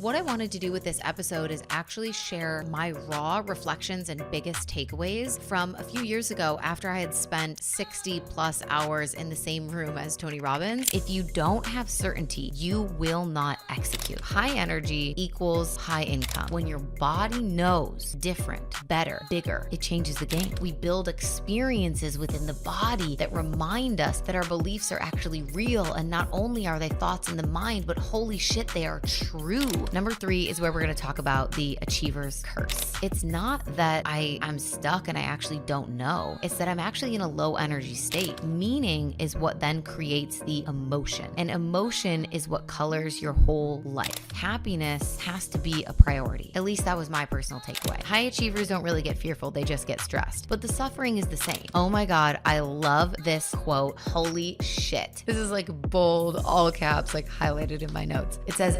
what I wanted to do with this episode is actually share my raw reflections and biggest takeaways from a few years ago after I had spent 60 plus hours in the same room as Tony Robbins. If you don't have certainty, you will not execute. High energy equals high income. When your body knows different, better, bigger, it changes the game. We build experiences within the body that remind us that our beliefs are actually real, and not only are they thoughts in the mind, but holy shit, they are true. Number 3 is where we're going to talk about the achiever's curse. It's not that I'm stuck and I actually don't know. It's that I'm actually in a low energy state. Meaning is what then creates the emotion. And emotion is what colors your whole life. Happiness has to be a priority. At least that was my personal takeaway. High achievers don't really get fearful, they just get stressed. But the suffering is the same. Oh my God, I love this quote. Holy shit. This is like bold, all caps, like highlighted in my notes. It says,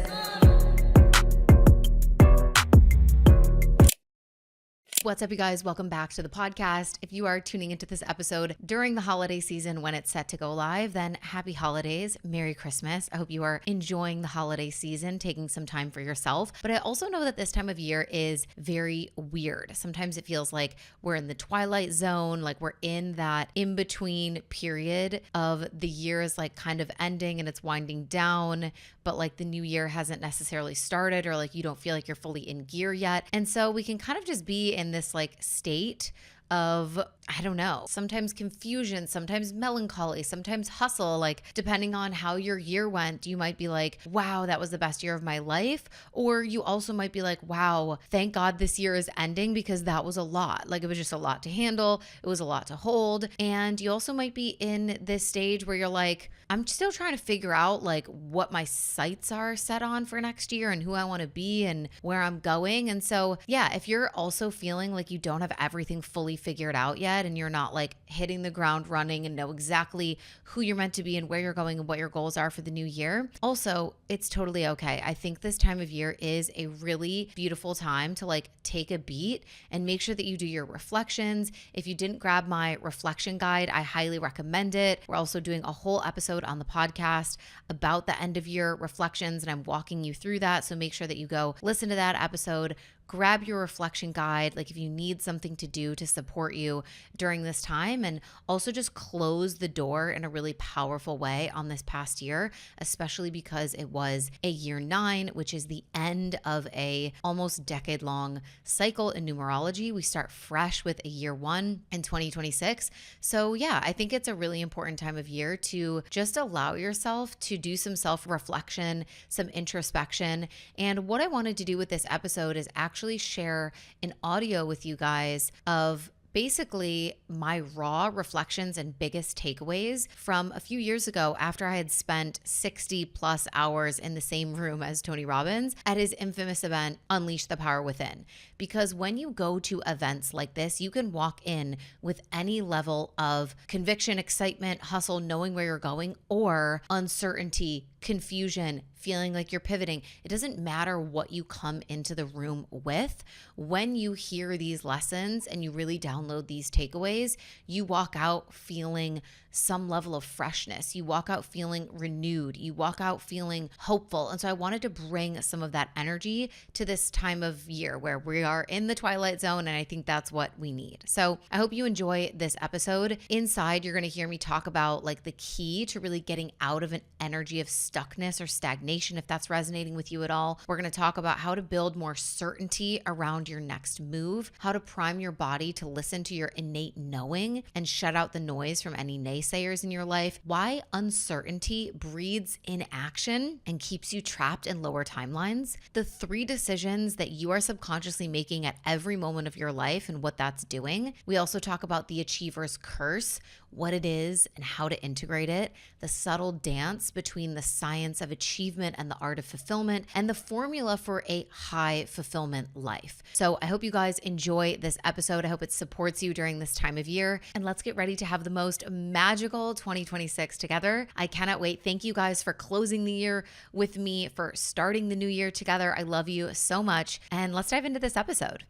what's up, you guys? Welcome back to the podcast. If you are tuning into this episode during the holiday season when it's set to go live, then happy holidays, Merry Christmas. I hope you are enjoying the holiday season, taking some time for yourself. But I also know that this time of year is very weird. Sometimes it feels like we're in the twilight zone, like we're in that in-between period of the year is like kind of ending and it's winding down, but like the new year hasn't necessarily started, or like you don't feel like you're fully in gear yet. And so we can kind of just be in this like state of, I don't know, sometimes confusion, sometimes melancholy, sometimes hustle, like depending on how your year went, you might be like, wow, that was the best year of my life. Or you also might be like, wow, thank God this year is ending because that was a lot. Like it was just a lot to handle. It was a lot to hold. And you also might be in this stage where you're like, I'm still trying to figure out like what my sights are set on for next year and who I want to be and where I'm going. And so, yeah, if you're also feeling like you don't have everything fully figured out yet and you're not like hitting the ground running and know exactly who you're meant to be and where you're going and what your goals are for the new year, also, it's totally okay. I think this time of year is a really beautiful time to like take a beat and make sure that you do your reflections. If you didn't grab my reflection guide, I highly recommend it. We're also doing a whole episode on the podcast about the end of year reflections, and I'm walking you through that. So make sure that you go listen to that episode. Grab your reflection guide, like if you need something to do to support you during this time, and also just close the door in a really powerful way on this past year, especially because it was a year 9, which is the end of a almost decade-long cycle in numerology. We start fresh with a year 1 in 2026. So yeah, I think it's a really important time of year to just allow yourself to do some self-reflection, some introspection. And what I wanted to do with this episode is actually share an audio with you guys of basically my raw reflections and biggest takeaways from a few years ago after I had spent 60 plus hours in the same room as Tony Robbins at his infamous event, Unleash the Power Within. Because when you go to events like this, you can walk in with any level of conviction, excitement, hustle, knowing where you're going, or uncertainty, confusion, feeling like you're pivoting. It doesn't matter what you come into the room with. When you hear these lessons and you really download these takeaways, you walk out feeling some level of freshness. You walk out feeling renewed. You walk out feeling hopeful. And so I wanted to bring some of that energy to this time of year where we are in the twilight zone, and I think that's what we need. So I hope you enjoy this episode. Inside, you're going to hear me talk about like the key to really getting out of an energy of stuckness or stagnation, if that's resonating with you at all. We're going to talk about how to build more certainty around your next move, how to prime your body to listen to your innate knowing and shut out the noise from any naysayers in your life, why uncertainty breeds inaction and keeps you trapped in lower timelines, the 3 decisions that you are subconsciously making at every moment of your life and what that's doing. We also talk about the achiever's curse, what it is and how to integrate it, the subtle dance between the science of achievement and the art of fulfillment, and the formula for a high fulfillment life. So I hope you guys enjoy this episode. I hope it supports you during this time of year, and let's get ready to have the most magical 2026 together. I cannot wait. Thank you guys for closing the year with me, for starting the new year together. I love you so much, and let's dive into this episode.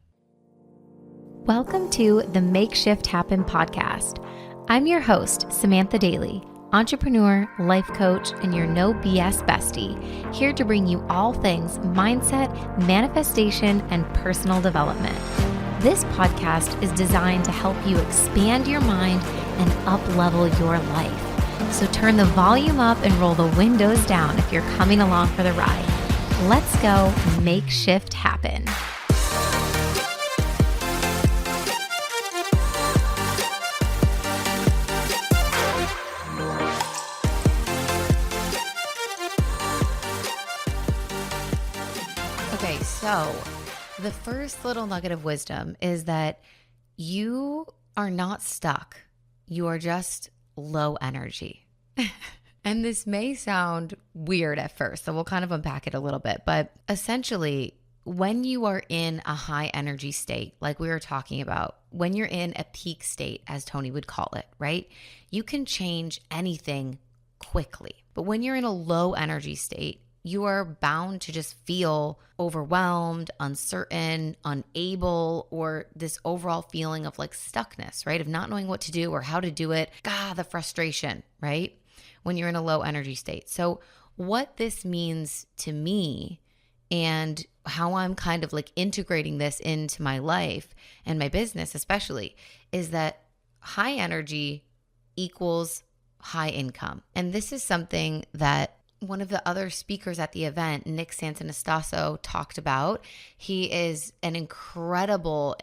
Welcome to the Make Shift Happen podcast. I'm your host, Samantha Daly, entrepreneur, life coach, and your no BS bestie, here to bring you all things mindset, manifestation, and personal development. This podcast is designed to help you expand your mind and up-level your life. So turn the volume up and roll the windows down if you're coming along for the ride. Let's go make shift happen. Okay, so the first little nugget of wisdom is that you are not stuck. You are just low energy. And this may sound weird at first, so we'll kind of unpack it a little bit. But essentially, when you are in a high energy state, like we were talking about, when you're in a peak state, as Tony would call it, right? You can change anything quickly. But when you're in a low energy state, you are bound to just feel overwhelmed, uncertain, unable, or this overall feeling of like stuckness, right? Of not knowing what to do or how to do it. The frustration, right? When you're in a low energy state. So what this means to me and how I'm kind of like integrating this into my life and my business especially is that high energy equals high income. And this is something that one of the other speakers at the event, Nick Santanastasso, talked about. He is an incredible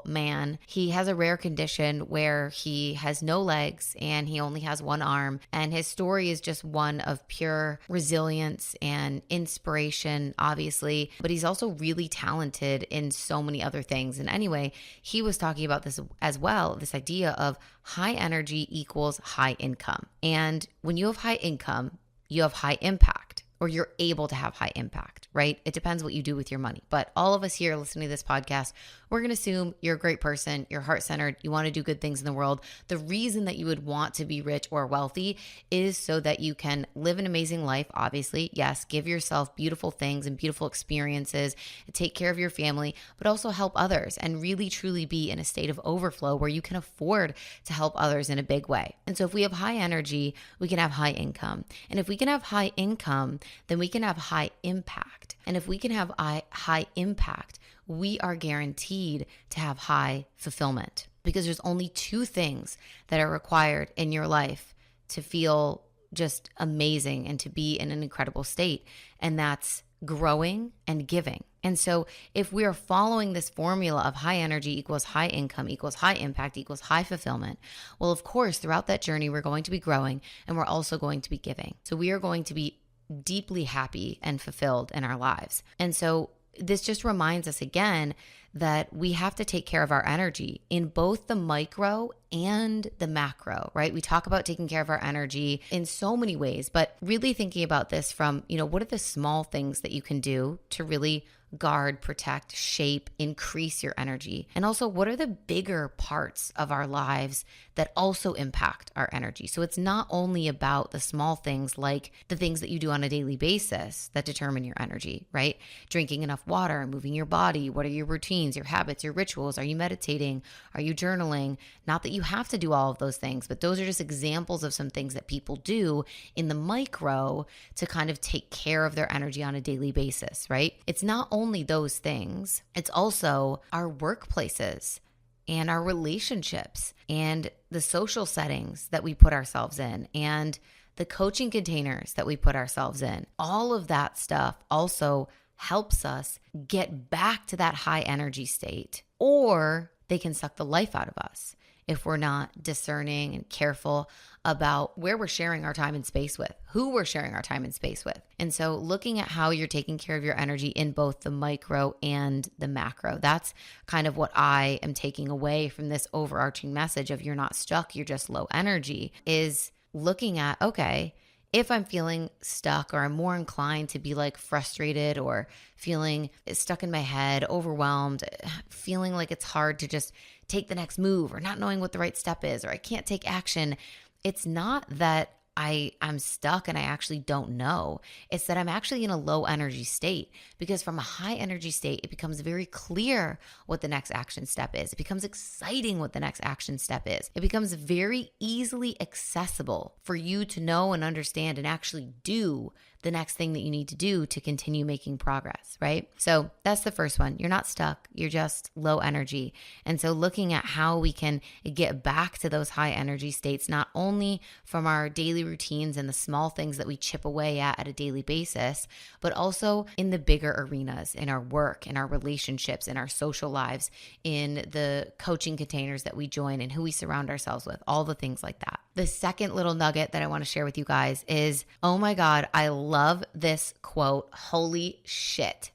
man. He has a rare condition where he has no legs and he only has one arm. And his story is just one of pure resilience and inspiration, obviously. But he's also really talented in so many other things. And anyway, he was talking about this as well, this idea of high energy equals high income. And when you have high income, you have high impact, or you're able to have high impact, right? It depends what you do with your money. But all of us here listening to this podcast, we're going to assume you're a great person, you're heart-centered, you want to do good things in the world. The reason that you would want to be rich or wealthy is so that you can live an amazing life, obviously. Yes, give yourself beautiful things and beautiful experiences, take care of your family, but also help others and really truly be in a state of overflow where you can afford to help others in a big way. And so if we have high energy, we can have high income. And if we can have high income, then we can have high impact. And if we can have high impact, we are guaranteed to have high fulfillment, because there's only two things that are required in your life to feel just amazing and to be in an incredible state. And that's growing and giving. And so if we are following this formula of high energy equals high income equals high impact equals high fulfillment, well, of course, throughout that journey, we're going to be growing and we're also going to be giving. So we are going to be deeply happy and fulfilled in our lives. And so this just reminds us again that we have to take care of our energy in both the micro and the macro, right? We talk about taking care of our energy in so many ways, but really thinking about this from, what are the small things that you can do to really guard, protect, shape, increase your energy? And also, what are the bigger parts of our lives that also impact our energy? So it's not only about the small things like the things that you do on a daily basis that determine your energy, right? Drinking enough water, moving your body. What are your routines, your habits, your rituals? Are you meditating? Are you journaling? Not that you have to do all of those things, but those are just examples of some things that people do in the micro to kind of take care of their energy on a daily basis, right? It's not only those things, it's also our workplaces and our relationships and the social settings that we put ourselves in and the coaching containers that we put ourselves in. All of that stuff also helps us get back to that high energy state, or they can suck the life out of us if we're not discerning and careful about where we're sharing our time and space with, who we're sharing our time and space with. And so looking at how you're taking care of your energy in both the micro and the macro, that's kind of what I am taking away from this overarching message of you're not stuck, you're just low energy, is looking at, okay, if I'm feeling stuck or I'm more inclined to be like frustrated or feeling stuck in my head, overwhelmed, feeling like it's hard to just take the next move or not knowing what the right step is or I can't take action, it's not that I'm stuck and I actually don't know. It's that I'm actually in a low energy state, because from a high energy state, it becomes very clear what the next action step is. It becomes exciting what the next action step is. It becomes very easily accessible for you to know and understand and actually do the next thing that you need to do to continue making progress, right? So that's the first one. You're not stuck. You're just low energy. And so looking at how we can get back to those high energy states, not only from our daily routines and the small things that we chip away at a daily basis, but also in the bigger arenas, in our work, in our relationships, in our social lives, in the coaching containers that we join and who we surround ourselves with, all the things like that. The second little nugget that I want to share with you guys is, oh my God, I love this quote. Holy shit.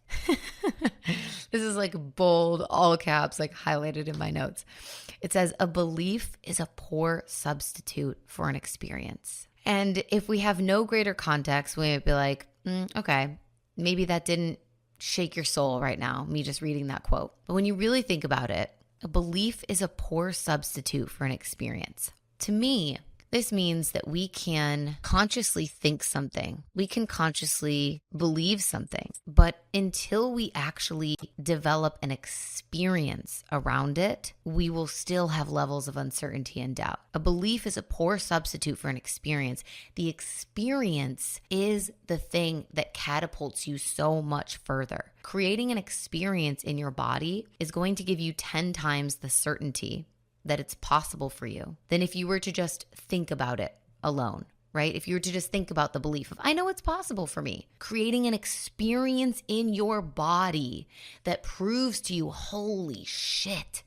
This is like bold, all caps, like highlighted in my notes. It says, a belief is a poor substitute for an experience. And if we have no greater context, we might be like, okay, maybe that didn't shake your soul right now, me just reading that quote. But when you really think about it, a belief is a poor substitute for an experience. To me, this means that we can consciously think something, we can consciously believe something, but until we actually develop an experience around it, we will still have levels of uncertainty and doubt. A belief is a poor substitute for an experience. The experience is the thing that catapults you so much further. Creating an experience in your body is going to give you 10 times the certainty that it's possible for you than if you were to just think about it alone, right? If you were to just think about the belief of, I know it's possible for me. Creating an experience in your body that proves to you, holy shit,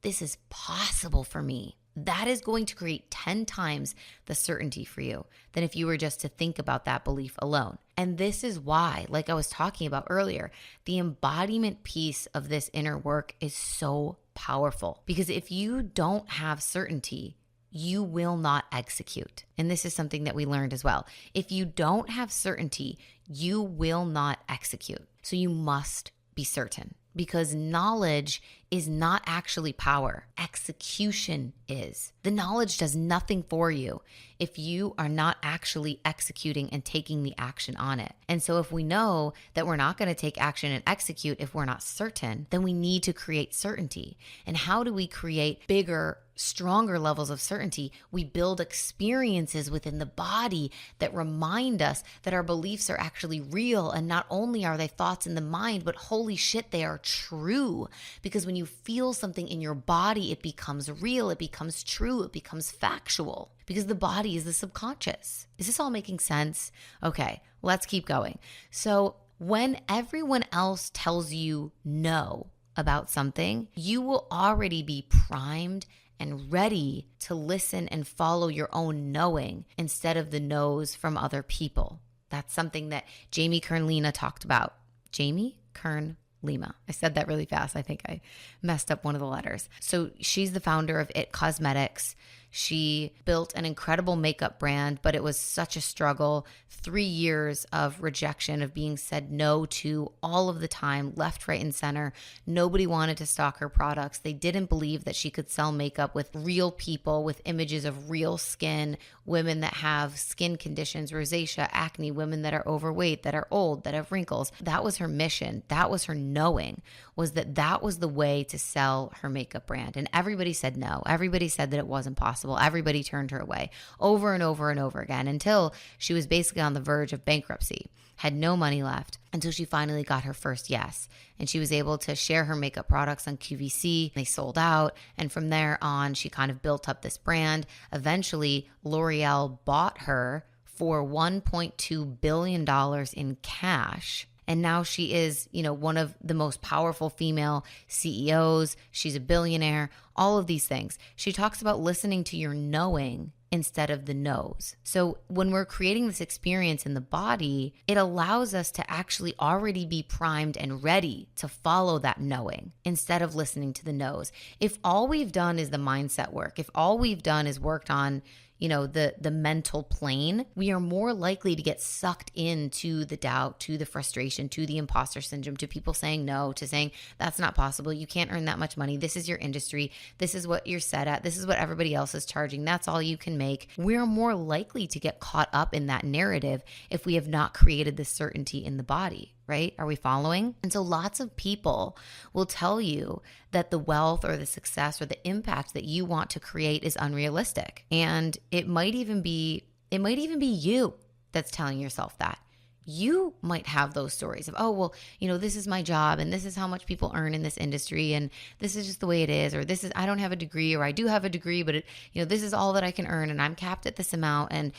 this is possible for me. That is going to create 10 times the certainty for you than if you were just to think about that belief alone. And this is why, like I was talking about earlier, the embodiment piece of this inner work is so powerful, because if you don't have certainty, you will not execute. And this is something that we learned as well. If you don't have certainty, you will not execute. So you must be certain, because knowledge is not actually power. Execution is. The knowledge does nothing for you if you are not actually executing and taking the action on it. And so if we know that we're not going to take action and execute if we're not certain, then we need to create certainty. And how do we create bigger, stronger levels of certainty? We build experiences within the body that remind us that our beliefs are actually real. And not only are they thoughts in the mind, but holy shit, they are true. Because when you feel something in your body, it becomes real, it becomes true, it becomes factual, because the body is the subconscious. Is this all making sense? Okay, let's keep going. So when everyone else tells you no about something, you will already be primed and ready to listen and follow your own knowing instead of the no's from other people. That's something that Jamie Kern-Lima talked about. Jamie Kern-Lima. I said that really fast. I think I messed up one of the letters. So she's the founder of It Cosmetics. She built an incredible makeup brand, but it was such a struggle. 3 years of rejection, of being said no to all of the time, left, right, and center. Nobody wanted to stock her products. They didn't believe that she could sell makeup with real people, with images of real skin, women that have skin conditions, rosacea, acne, women that are overweight, that are old, that have wrinkles. That was her mission. That was her knowing, was that was the way to sell her makeup brand. And everybody said no. Everybody said that it wasn't possible. Everybody turned her away over and over and over again until she was basically on the verge of bankruptcy, had no money left, until she finally got her first yes. And she was able to share her makeup products on QVC. They sold out. And from there on, she kind of built up this brand. Eventually, L'Oreal bought her for $1.2 billion in cash. And now she is, one of the most powerful female CEOs. She's a billionaire, all of these things. She talks about listening to your knowing instead of the no's. So when we're creating this experience in the body, it allows us to actually already be primed and ready to follow that knowing instead of listening to the no's. If all we've done is the mindset work, if all we've done is worked on, the mental plane, we are more likely to get sucked into the doubt, to the frustration, to the imposter syndrome, to people saying no, to saying that's not possible. You can't earn that much money. This is your industry. This is what you're set at. This is what everybody else is charging. That's all you can make. We're more likely to get caught up in that narrative if we have not created this certainty in the body, right? Are we following? And so lots of people will tell you that the wealth or the success or the impact that you want to create is unrealistic. And it might even be you that's telling yourself that. You might have those stories of, oh, well, this is my job and this is how much people earn in this industry and this is just the way it is, or I don't have a degree, or I do have a degree, but this is all that I can earn and I'm capped at this amount and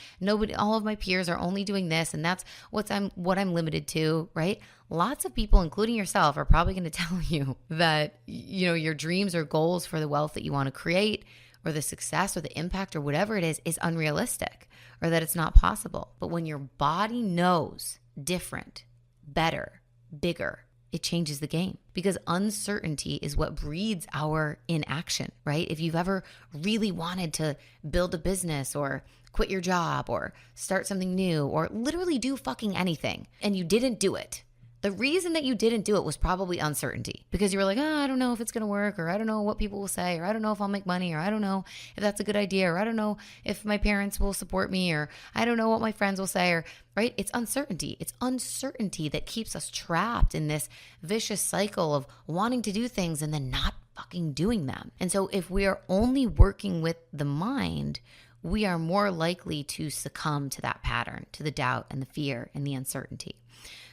all of my peers are only doing this and that's what I'm limited to, right? Lots of people, including yourself, are probably going to tell you that, your dreams or goals for the wealth that you want to create or the success or the impact or whatever it is unrealistic, or that it's not possible. But when your body knows different, better, bigger, it changes the game, because uncertainty is what breeds our inaction, right? If you've ever really wanted to build a business or quit your job or start something new or literally do fucking anything and you didn't do it, the reason that you didn't do it was probably uncertainty, because you were like, I don't know if it's going to work, or I don't know what people will say, or I don't know if I'll make money, or I don't know if that's a good idea, or I don't know if my parents will support me, or I don't know what my friends will say, or right? It's uncertainty. It's uncertainty that keeps us trapped in this vicious cycle of wanting to do things and then not fucking doing them. And so if we are only working with the mind, we are more likely to succumb to that pattern, to the doubt and the fear and the uncertainty.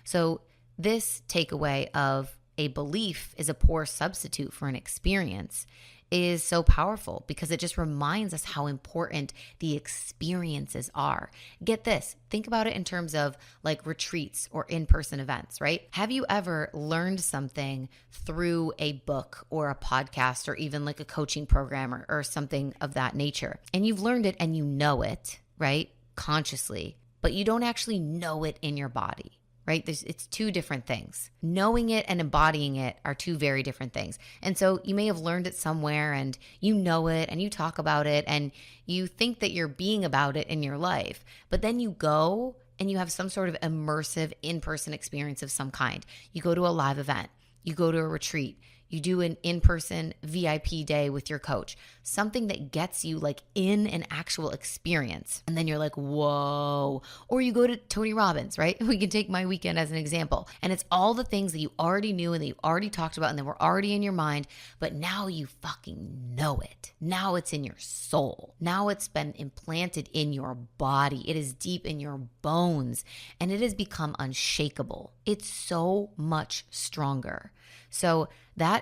So this takeaway of a belief is a poor substitute for an experience is so powerful, because it just reminds us how important the experiences are. Get this, think about it in terms of like retreats or in-person events, right? Have you ever learned something through a book or a podcast or even like a coaching program or something of that nature? And you've learned it and you know it, right? Consciously, but you don't actually know it in your body. Right? It's two different things. Knowing it and embodying it are two very different things. And so you may have learned it somewhere and you know it and you talk about it and you think that you're being about it in your life, but then you go and you have some sort of immersive in-person experience of some kind. You go to a live event, you go to a retreat, you do an in-person VIP day with your coach, something that gets you like in an actual experience. And then you're like, whoa. Or you go to Tony Robbins, right? We can take my weekend as an example. And it's all the things that you already knew and that you already talked about and that were already in your mind, but now you fucking know it. Now it's in your soul. Now it's been implanted in your body. It is deep in your bones and it has become unshakable. It's so much stronger. So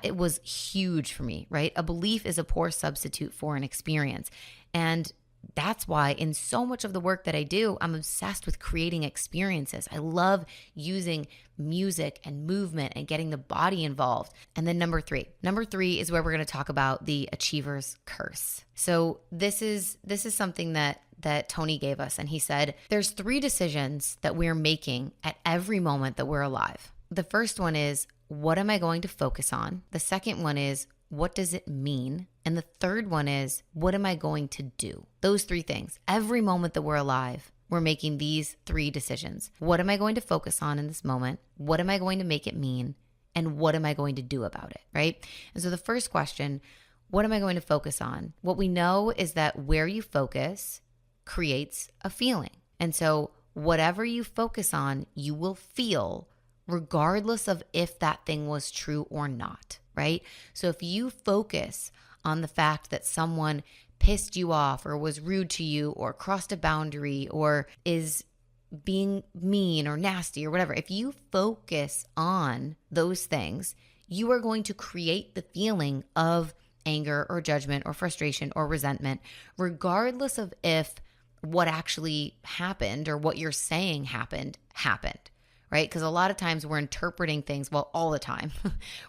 it was huge for me, right? A belief is a poor substitute for an experience. And that's why in so much of the work that I do, I'm obsessed with creating experiences. I love using music and movement and getting the body involved. And then number three is where we're going to talk about the achiever's curse. So this is something that Tony gave us. And he said, there's 3 decisions that we're making at every moment that we're alive. The first one is, what am I going to focus on? The second one is, what does it mean? And the third one is, what am I going to do? Those 3 things. Every moment that we're alive, we're making these 3 decisions. What am I going to focus on in this moment? What am I going to make it mean? And what am I going to do about it, right? And so the first question, what am I going to focus on? What we know is that where you focus creates a feeling. And so whatever you focus on, you will feel, regardless of if that thing was true or not, right? So if you focus on the fact that someone pissed you off or was rude to you or crossed a boundary or is being mean or nasty or whatever, if you focus on those things, you are going to create the feeling of anger or judgment or frustration or resentment, regardless of if what actually happened or what you're saying happened, right? Because a lot of times we're interpreting things, well, all the time,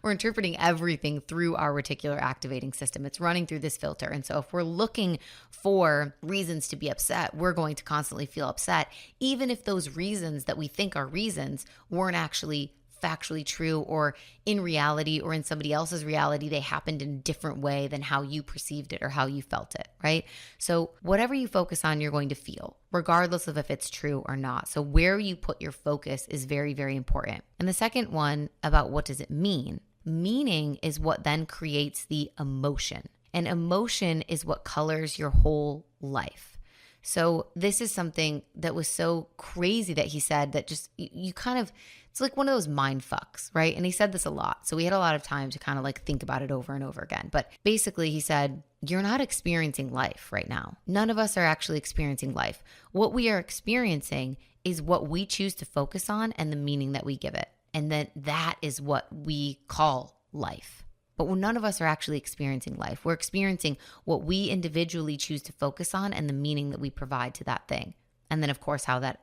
we're interpreting everything through our reticular activating system. It's running through this filter. And so if we're looking for reasons to be upset, we're going to constantly feel upset, even if those reasons that we think are reasons weren't actually factually true, or in reality or in somebody else's reality, they happened in a different way than how you perceived it or how you felt it, right? So whatever you focus on, you're going to feel, regardless of if it's true or not. So where you put your focus is very, very important. And the second one about what does it mean? Meaning is what then creates the emotion. And emotion is what colors your whole life. So this is something that was so crazy that he said that just you kind of, it's like one of those mind fucks, right? And he said this a lot. So we had a lot of time to kind of like think about it over and over again. But basically he said, you're not experiencing life right now. None of us are actually experiencing life. What we are experiencing is what we choose to focus on and the meaning that we give it. And then that is what we call life. But none of us are actually experiencing life. We're experiencing what we individually choose to focus on and the meaning that we provide to that thing. And then, of course, how that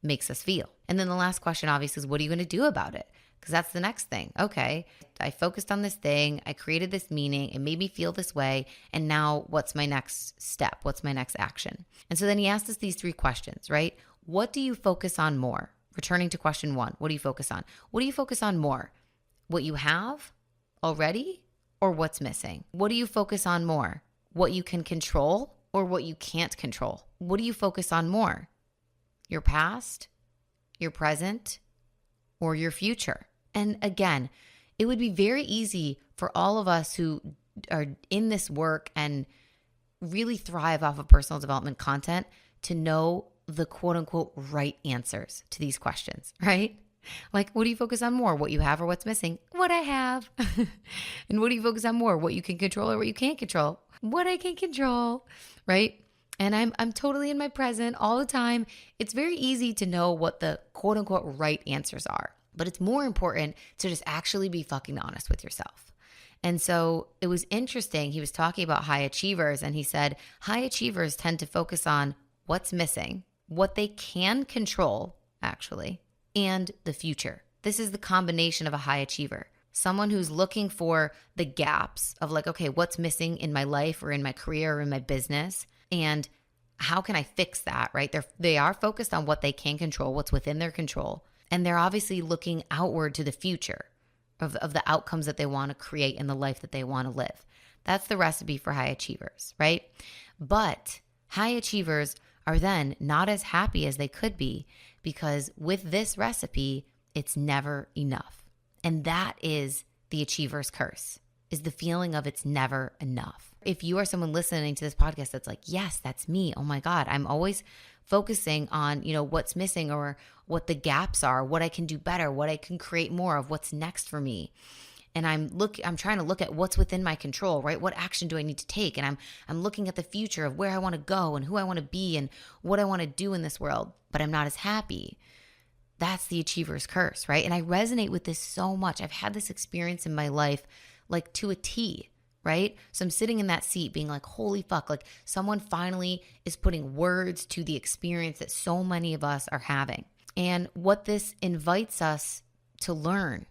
makes us feel. And then the last question, obviously, is what are you going to do about it? Because that's the next thing. Okay, I focused on this thing. I created this meaning. It made me feel this way. And now what's my next step? What's my next action? And so then he asked us these 3 questions, right? What do you focus on more? Returning to question 1, what do you focus on? What do you focus on more? What you have already or what's missing? What do you focus on more? What you can control or what you can't control? What do you focus on more? Your past, your present, or your future? And again, it would be very easy for all of us who are in this work and really thrive off of personal development content to know the quote unquote right answers to these questions, right? Like, what do you focus on more? What you have or what's missing? What I have. And what do you focus on more? What you can control or what you can't control? What I can control, right? And I'm totally in my present all the time. It's very easy to know what the quote unquote right answers are, but it's more important to just actually be fucking honest with yourself. And so it was interesting. He was talking about high achievers, and he said high achievers tend to focus on what's missing, what they can control, actually, and the future. This is the combination of a high achiever. Someone who's looking for the gaps of like, okay, what's missing in my life or in my career or in my business, and how can I fix that, right? They are focused on what they can control, what's within their control, and they're obviously looking outward to the future of the outcomes that they want to create in the life that they want to live. That's the recipe for high achievers, right? But high achievers are then not as happy as they could be because with this recipe, it's never enough. And that is the achiever's curse, is the feeling of it's never enough. If you are someone listening to this podcast that's like, yes, that's me. Oh my God, I'm always focusing on, what's missing or what the gaps are, what I can do better, what I can create more of, what's next for me. And I'm trying to look at what's within my control, right? What action do I need to take? And I'm looking at the future of where I want to go and who I want to be and what I want to do in this world, but I'm not as happy. That's the achiever's curse, right? And I resonate with this so much. I've had this experience in my life like to a T, right? So I'm sitting in that seat being like, holy fuck, like someone finally is putting words to the experience that so many of us are having. And what this invites us to learn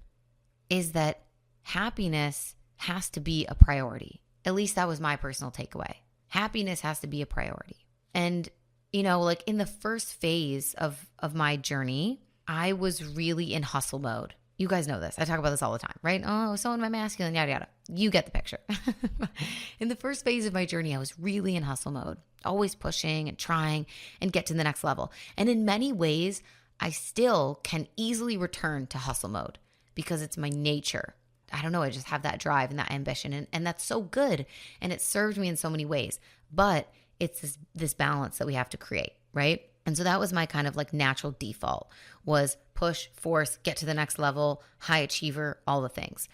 is that happiness has to be a priority. At least that was my personal takeaway. Happiness has to be a priority. And, like in the first phase of my journey, I was really in hustle mode. You guys know this. I talk about this all the time, right? Oh, so in my masculine, yada, yada. You get the picture. In the first phase of my journey, I was really in hustle mode, always pushing and trying and get to the next level. And in many ways, I still can easily return to hustle mode because it's my nature. I don't know. I just have that drive and that ambition. And that's so good. And it served me in so many ways. But it's this balance that we have to create, right? And so that was my kind of like natural default was push, force, get to the next level, high achiever, all the things.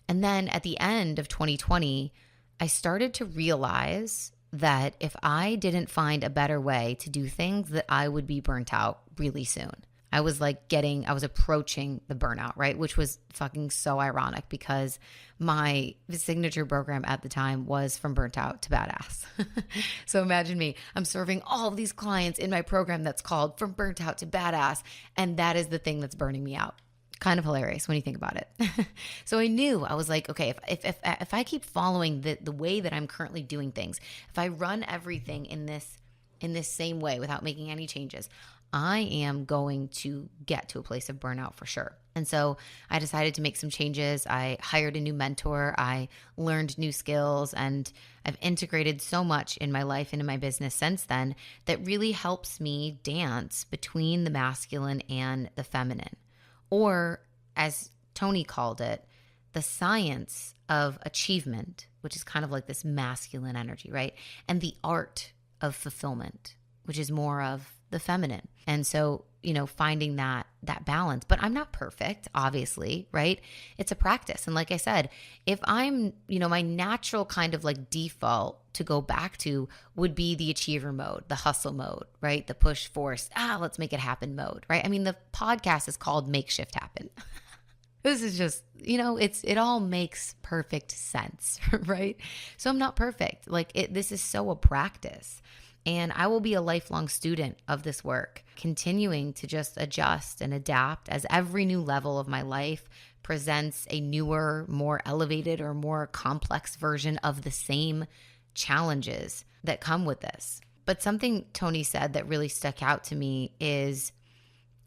And then at the end of 2020, I started to realize that if I didn't find a better way to do things, that I would be burnt out really soon. I was approaching the burnout, right? Which was fucking so ironic because my signature program at the time was From Burnt Out to Badass. So imagine me, I'm serving all of these clients in my program that's called From Burnt Out to Badass. And that is the thing that's burning me out. Kind of hilarious when you think about it. So I knew, I was like, okay, if I keep following the way that I'm currently doing things, if I run everything in this same way without making any changes, I am going to get to a place of burnout for sure. And so I decided to make some changes. I hired a new mentor. I learned new skills, and I've integrated so much in my life and in my business since then that really helps me dance between the masculine and the feminine. Or, as Tony called it, the science of achievement, which is kind of like this masculine energy, right? And the art of fulfillment, which is more of the feminine. And so, finding that balance. But I'm not perfect, obviously, right? It's a practice. And like I said, if I'm, my natural kind of like default to go back to would be the achiever mode, the hustle mode, right? The push force, let's make it happen mode, right? I mean, the podcast is called Make Shift Happen. This is just, it all makes perfect sense, right? So I'm not perfect. This is so a practice. And I will be a lifelong student of this work, continuing to just adjust and adapt as every new level of my life presents a newer, more elevated, or more complex version of the same challenges that come with this. But something Tony said that really stuck out to me is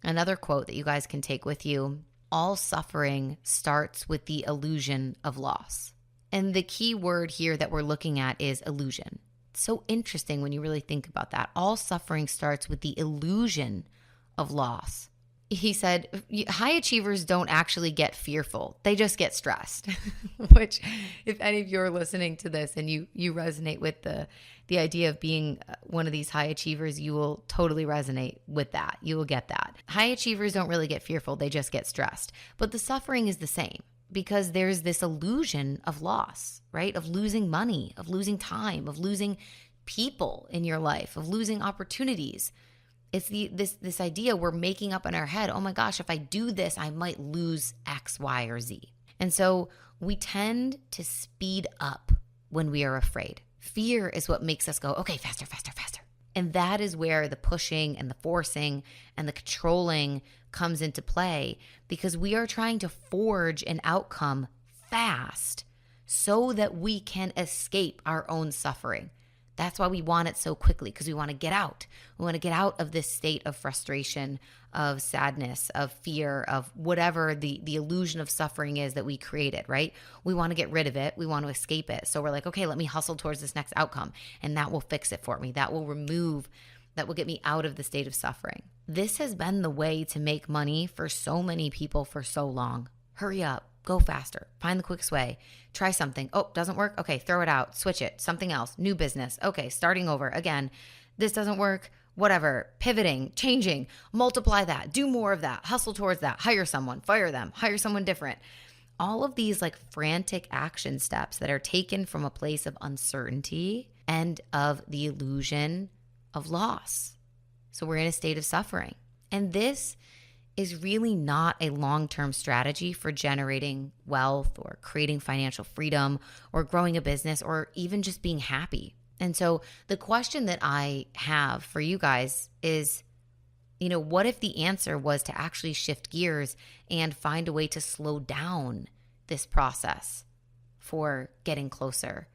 another quote that you guys can take with you. All suffering starts with the illusion of loss. And the key word here that we're looking at is illusion. So interesting when you really think about that. All suffering starts with the illusion of loss. He said, high achievers don't actually get fearful. They just get stressed, which if any of you are listening to this and you resonate with the idea of being one of these high achievers, you will totally resonate with that. You will get that. High achievers don't really get fearful. They just get stressed. But the suffering is the same. Because there's this illusion of loss, right? Of losing money, of losing time, of losing people in your life, of losing opportunities. It's this idea we're making up in our head, oh my gosh, if I do this, I might lose X, Y, or Z. And so we tend to speed up when we are afraid. Fear is what makes us go, okay, faster, faster, faster. And that is where the pushing and the forcing and the controlling comes into play, because we are trying to forge an outcome fast so that we can escape our own suffering. That's why we want it so quickly, because we want to get out. We want to get out of this state of frustration, of sadness, of fear, of whatever the illusion of suffering is that we created, right? We want to get rid of it. We want to escape it. So we're like, okay, let me hustle towards this next outcome, and that will fix it for me. That will get me out of the state of suffering. This has been the way to make money for so many people for so long. Hurry up. Go faster. Find the quickest way. Try something. Oh, doesn't work? Okay, throw it out. Switch it. Something else. New business. Okay, starting over. Again, this doesn't work. Whatever. Pivoting, changing, multiply that. Do more of that. Hustle towards that. Hire someone. Fire them. Hire someone different. All of these like frantic action steps that are taken from a place of uncertainty and of the illusion of loss. So we're in a state of suffering. And this is really not a long-term strategy for generating wealth or creating financial freedom or growing a business or even just being happy. And so the question that I have for you guys is, what if the answer was to actually shift gears and find a way to slow down this process for getting closer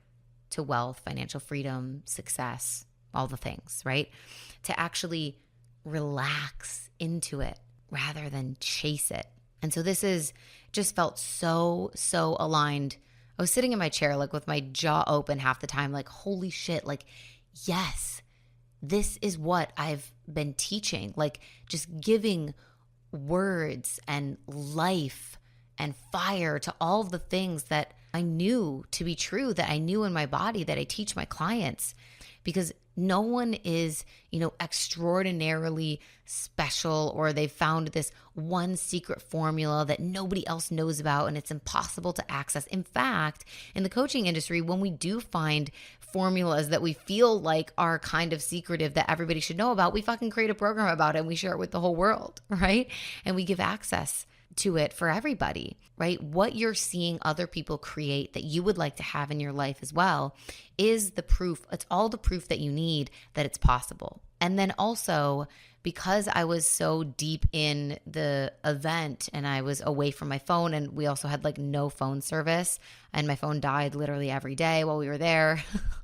to wealth, financial freedom, success, all the things, right? To actually relax into it rather than chase it. And so this is just felt so aligned. I was sitting in my chair, like with my jaw open half the time, like, holy shit, like, yes, this is what I've been teaching, like just giving words and life and fire to all of the things that I knew to be true, that I knew in my body, that I teach my clients. Because no one is, extraordinarily special, or they've found this one secret formula that nobody else knows about and it's impossible to access. In fact, in the coaching industry, when we do find formulas that we feel like are kind of secretive that everybody should know about, we fucking create a program about it and we share it with the whole world, right? And we give access to it for everybody, right? What you're seeing other people create that you would like to have in your life as well is the proof. It's all the proof that you need that it's possible. And then also, because I was so deep in the event and I was away from my phone, and we also had like no phone service, and my phone died literally every day while we were there.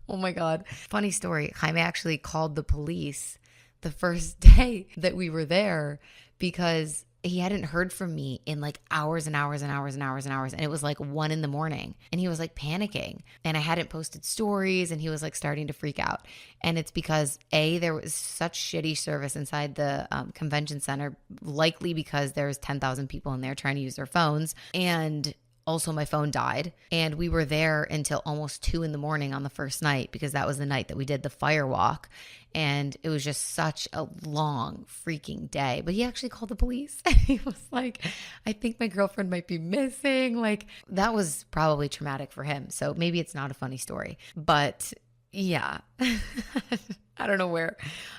Oh my God. Funny story. Jaime actually called the police the first day that we were there because he hadn't heard from me in like hours and hours and hours and hours and hours. And it was like 1 a.m. and he was like panicking and I hadn't posted stories and he was like starting to freak out. And it's because there was such shitty service inside the convention center, likely because there's 10,000 people in there trying to use their phones. And also my phone died and we were there until almost 2 a.m. on the first night because that was the night that we did the fire walk. And it was just such a long freaking day. But he actually called the police. He was like, I think my girlfriend might be missing. Like that was probably traumatic for him. So maybe it's not a funny story, but yeah. I don't know where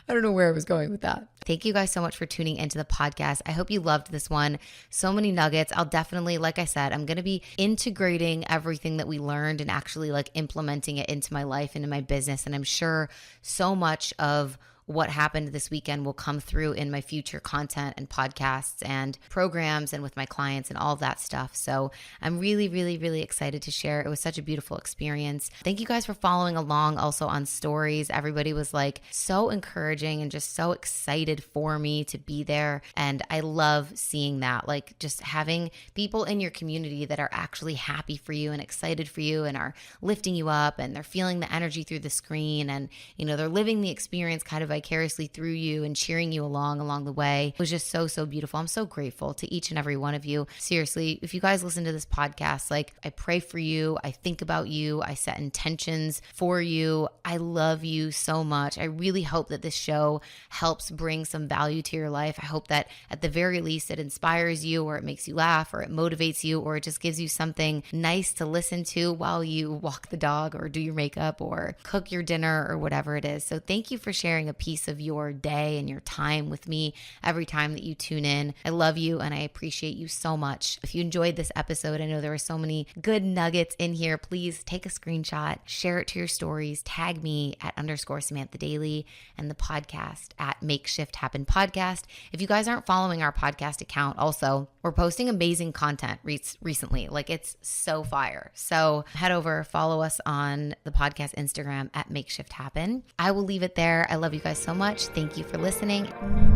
I was going with that. Thank you guys so much for tuning into the podcast. I hope you loved this one. So many nuggets. I'll definitely, like I said, I'm going to be integrating everything that we learned and actually like implementing it into my life, into my business. And I'm sure so much of what happened this weekend will come through in my future content and podcasts and programs and with my clients and all of that stuff. So I'm really, really, really excited to share. It was such a beautiful experience. Thank you guys for following along also on stories. Everybody was like so encouraging and just so excited for me to be there. And I love seeing that, like just having people in your community that are actually happy for you and excited for you and are lifting you up and they're feeling the energy through the screen and, you know, they're living the experience kind of vicariously through you and cheering you along the way. It was just so, so beautiful. I'm so grateful to each and every one of you. Seriously, if you guys listen to this podcast, like I pray for you. I think about you. I set intentions for you. I love you so much. I really hope that this show helps bring some value to your life. I hope that at the very least it inspires you or it makes you laugh or it motivates you or it just gives you something nice to listen to while you walk the dog or do your makeup or cook your dinner or whatever it is. So thank you for sharing a piece of your day and your time with me every time that you tune in. I love you and I appreciate you so much. If you enjoyed this episode, I know there were so many good nuggets in here. Please take a screenshot, share it to your stories, tag me at _Samantha Daily and the podcast at Makeshift Happen Podcast. If you guys aren't following our podcast account, also, we're posting amazing content recently. Like it's so fire. So head over, follow us on the podcast Instagram at Makeshift Happen. I will leave it there. I love you guys so much. Thank you for listening.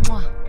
Mwah.